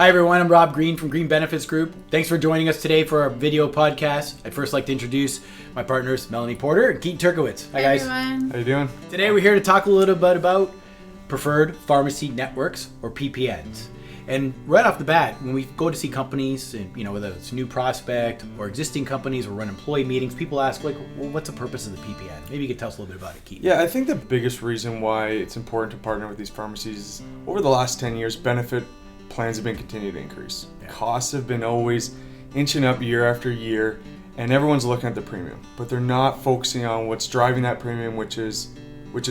Hi everyone, I'm Rob Green from Green Benefits Group. Thanks for joining us today for our video podcast. I'd first like to introduce my partners, Melanie Porter and Keaton Turkowitz. Hi guys. Everyone. How you doing? Today we're here to talk a little bit about preferred pharmacy networks, or PPNs. And right off the bat, when we go to see companies, and whether it's a new prospect or existing companies or run employee meetings, people ask well, what's the purpose of the PPN? Maybe you could tell us a little bit about it, Keaton. Yeah, I think the biggest reason why it's important to partner with these pharmacies is over the last 10 years, benefit plans have been continuing to increase. Yeah. Costs have been always inching up year after year, and everyone's looking at the premium, but they're not focusing on what's driving that premium, which is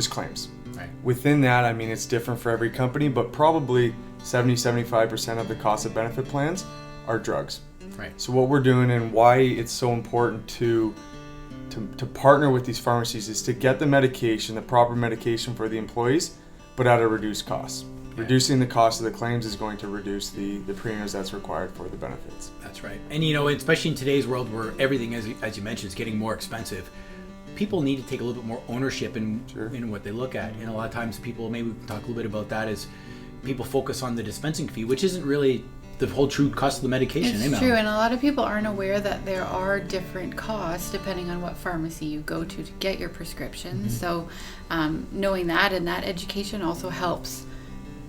claims. Right. Within that, I mean, it's different for every company, but probably 70-75% of the cost of benefit plans are drugs. Right. So what we're doing and why it's so important to partner with these pharmacies is to get the medication, the proper medication for the employees, but at a reduced cost. Yeah. Reducing the cost of the claims is going to reduce the premiums that's required for the benefits. That's right. And especially in today's world where everything, as you mentioned, is getting more expensive, people need to take a little bit more ownership in what they look at. And a lot of times people, maybe we can talk a little bit about that, is people focus on the dispensing fee, which isn't really the whole true cost of the medication. It's true, and a lot of people aren't aware that there are different costs depending on what pharmacy you go to get your prescriptions. So knowing that and that education also helps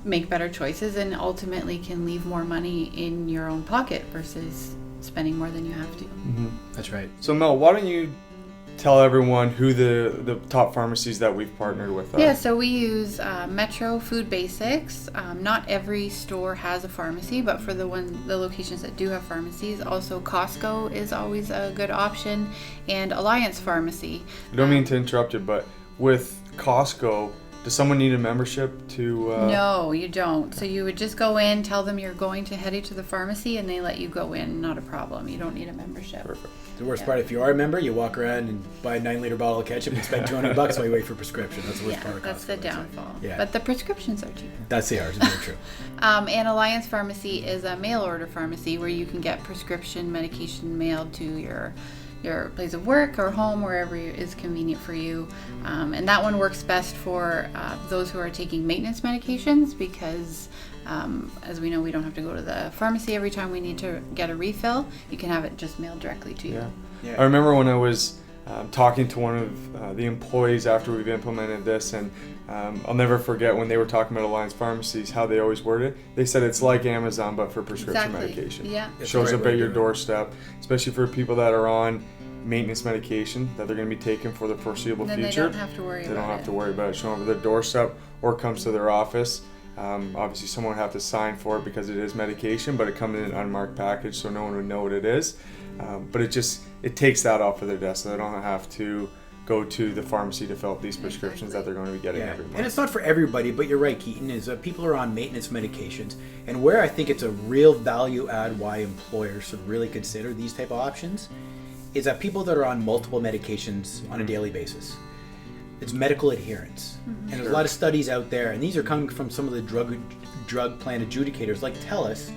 make better choices and ultimately can leave more money in your own pocket versus spending more than you have to. Mm-hmm. That's right. So Mel, why don't you tell everyone who the top pharmacies that we've partnered with are? Yeah, so we use Metro Food Basics. Not every store has a pharmacy, but for the locations that do have pharmacies, also Costco is always a good option, and Alliance Pharmacy. I don't mean to interrupt you, but with Costco, does someone need a membership to... No, you don't. So you would just go in, tell them you're heading to the pharmacy, and they let you go in. Not a problem. You don't need a membership. Perfect. The worst part, if you are a member, you walk around and buy a 9-liter bottle of ketchup and spend $200 while you wait for a prescription. That's the worst part of Costco. That's the downfall. Yeah. But the prescriptions are cheaper. That's the ours. Very true. And Alliance Pharmacy is a mail order pharmacy where you can get prescription medication mailed to your place of work or home, wherever is convenient for you. And that one works best for those who are taking maintenance medications because, as we know, we don't have to go to the pharmacy every time we need to get a refill. You can have it just mailed directly to you. Yeah. I remember when I was talking to one of the employees after we've implemented this, and I'll never forget when they were talking about Alliance Pharmacies, how they always word it. They said it's like Amazon, but for prescription medication. Yeah. It shows up at your doorstep, especially for people that are on maintenance medication that they're going to be taking for the foreseeable future. They don't have to worry about it. They don't have to worry about it showing up at their doorstep or comes to their office. Obviously, someone would have to sign for it because it is medication, but it comes in an unmarked package, so no one would know what it is. But it takes that off of their desk, so they don't have to go to the pharmacy to fill up these prescriptions that they're going to be getting every month. And it's not for everybody, but you're right, Keaton, is people are on maintenance medications. And where I think it's a real value add why employers should really consider these type of options is that people that are on multiple medications on a daily basis. It's medical adherence. And there's a lot of studies out there, and these are coming from some of the drug plan adjudicators like TELUS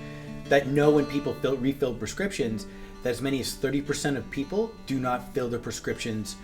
that know when people refill prescriptions that as many as 30% of people do not fill their prescriptions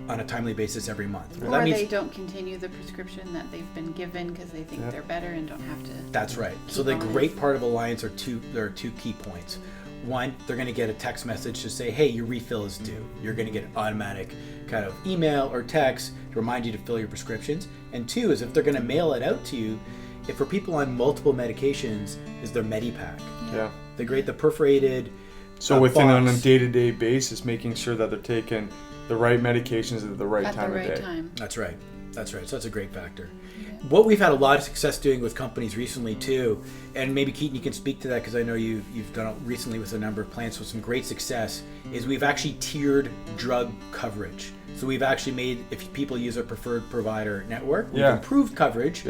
on a timely basis every month. Well, or they don't continue the prescription that they've been given because they think they're better and don't have to. That's right. So the great part of Alliance there are two key points. One, they're going to get a text message to say, hey, your refill is due. You're going to get an automatic kind of email or text to remind you to fill your prescriptions. And two is if they're going to mail it out to you, if for people on multiple medications, is their Medipack. Yeah. The perforated So on a day-to-day basis, making sure that they're taking the right medications at the right time of day. That's right. So that's a great factor. Yeah. What we've had a lot of success doing with companies recently too, and maybe Keaton, you can speak to that because I know you've done it recently with a number of plans with some great success, is we've actually tiered drug coverage. So we've actually made, if people use a preferred provider network, we've improved coverage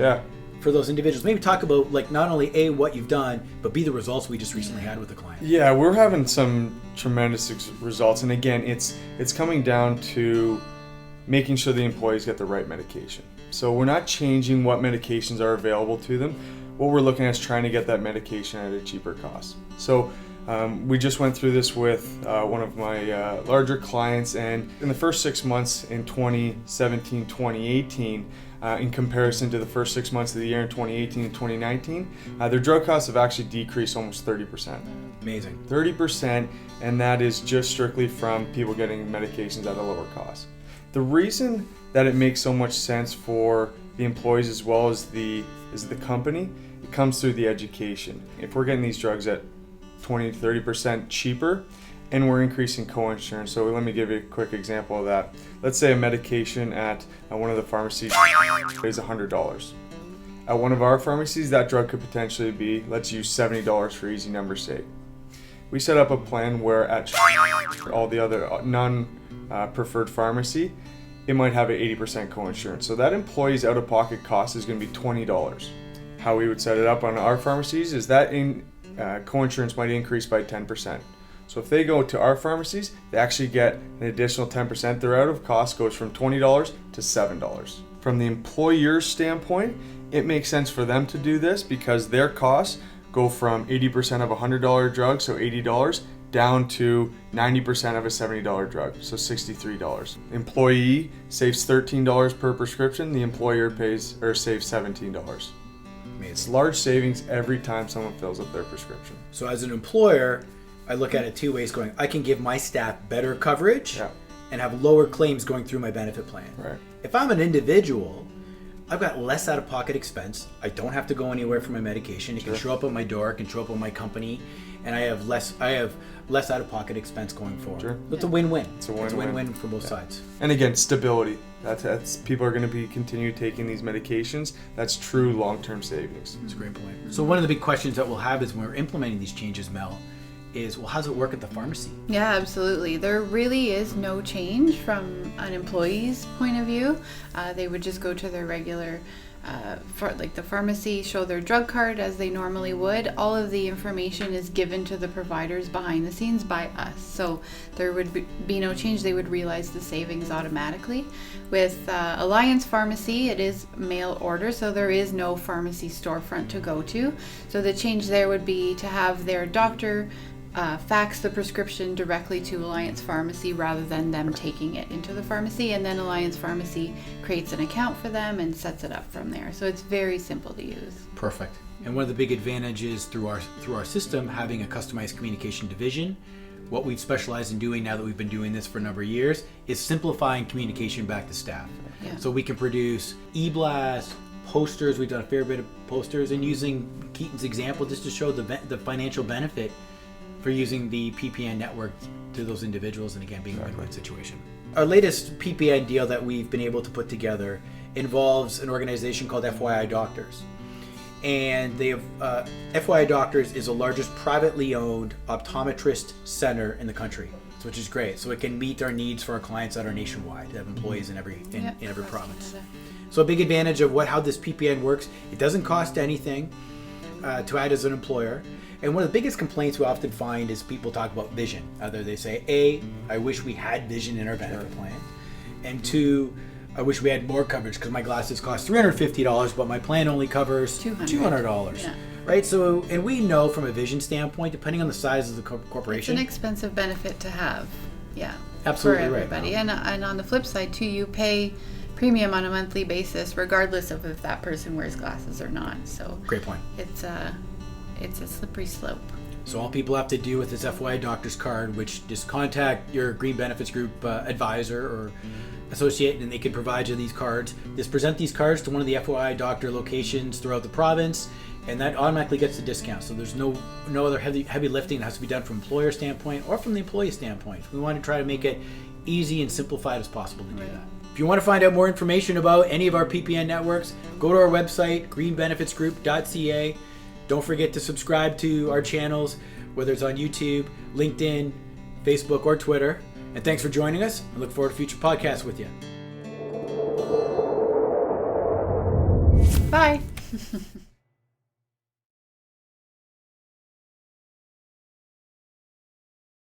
for those individuals. Maybe talk about not only A, what you've done, but B, the results we just recently had with the client. Yeah, we're having some tremendous results. And again, it's coming down to making sure the employees get the right medication. So we're not changing what medications are available to them. What we're looking at is trying to get that medication at a cheaper cost. So We just went through this with one of my larger clients, and in the first 6 months in 2017, 2018, in comparison to the first 6 months of the year in 2018 and 2019, their drug costs have actually decreased almost 30%. Amazing. 30%, and that is just strictly from people getting medications at a lower cost. The reason that it makes so much sense for the employees as well as the company, it comes through the education. If we're getting these drugs at 20 to 30% cheaper, and we're increasing co-insurance. So let me give you a quick example of that. Let's say a medication at one of the pharmacies is $100. At one of our pharmacies, that drug could potentially be, let's use $70 for easy numbers' sake. We set up a plan where at all the other non-preferred pharmacy, it might have an 80% co-insurance. So that employee's out-of-pocket cost is going to be $20. How we would set it up on our pharmacies is that co-insurance might increase by 10%. So if they go to our pharmacies, they actually get an additional 10%. Their out-of-cost goes from $20 to $7. From the employer's standpoint, it makes sense for them to do this because their costs go from 80% of a $100 drug, so $80, down to 90% of a $70 drug, so $63. Employee saves $13 per prescription. The employer saves $17. It's large savings every time someone fills up their prescription. So as an employer, I look at it two ways going, I can give my staff better coverage and have lower claims going through my benefit plan. Right. If I'm an individual, I've got less out-of-pocket expense. I don't have to go anywhere for my medication. It can show up at my door, it can show up at my company, and I have less out-of-pocket expense going forward. Sure. It's a win-win. It's a win-win for both sides. And again, stability. That's people are going to be continue taking these medications. That's true long-term savings. That's a great point. So one of the big questions that we'll have is when we're implementing these changes, Mel, is, well, how does it work at the pharmacy? Yeah, absolutely. There really is no change from an employee's point of view. They would just go to their regular, the pharmacy, show their drug card as they normally would. All of the information is given to the providers behind the scenes by us. So there would be no change. They would realize the savings automatically. With Alliance Pharmacy, it is mail order, so there is no pharmacy storefront to go to. So the change there would be to have their doctor fax the prescription directly to Alliance Pharmacy rather than them taking it into the pharmacy, and then Alliance Pharmacy creates an account for them and sets it up from there. So it's very simple to use. Perfect. And one of the big advantages through our system, having a customized communication division, what we've specialized in doing now that we've been doing this for a number of years, is simplifying communication back to staff. Yeah. So we can produce e-blasts, posters. We've done a fair bit of posters, and using Keaton's example just to show the financial benefit for using the PPN network to those individuals, and again, being a win-win situation. Our latest PPN deal that we've been able to put together involves an organization called FYidoctors. And they have, FYidoctors is the largest privately owned optometrist center in the country, which is great. So it can meet our needs for our clients that are nationwide. They have employees in every province. So a big advantage of how this PPN works, it doesn't cost anything to add as an employer. And one of the biggest complaints we often find is people talk about vision. Either they say, A, I wish we had vision in our benefit plan, and 2, I wish we had more coverage because my glasses cost $350, but my plan only covers $200. Yeah. Right? So, and we know from a vision standpoint, depending on the size of the corporation, it's an expensive benefit to have. Yeah. Absolutely for everybody. Right. And on the flip side too, you pay premium on a monthly basis regardless of if that person wears glasses or not. So great point. It's a slippery slope. So all people have to do with this FYidoctors card, which just contact your Green Benefits Group advisor or associate, and they can provide you these cards. Just present these cards to one of the FYidoctor locations throughout the province, and that automatically gets the discount. So there's no other heavy lifting that has to be done from employer standpoint or from the employee standpoint. We want to try to make it easy and simplified as possible to do that. If you want to find out more information about any of our PPN networks, go to our website, greenbenefitsgroup.ca. Don't forget to subscribe to our channels, whether it's on YouTube, LinkedIn, Facebook, or Twitter. And thanks for joining us. I look forward to future podcasts with you. Bye.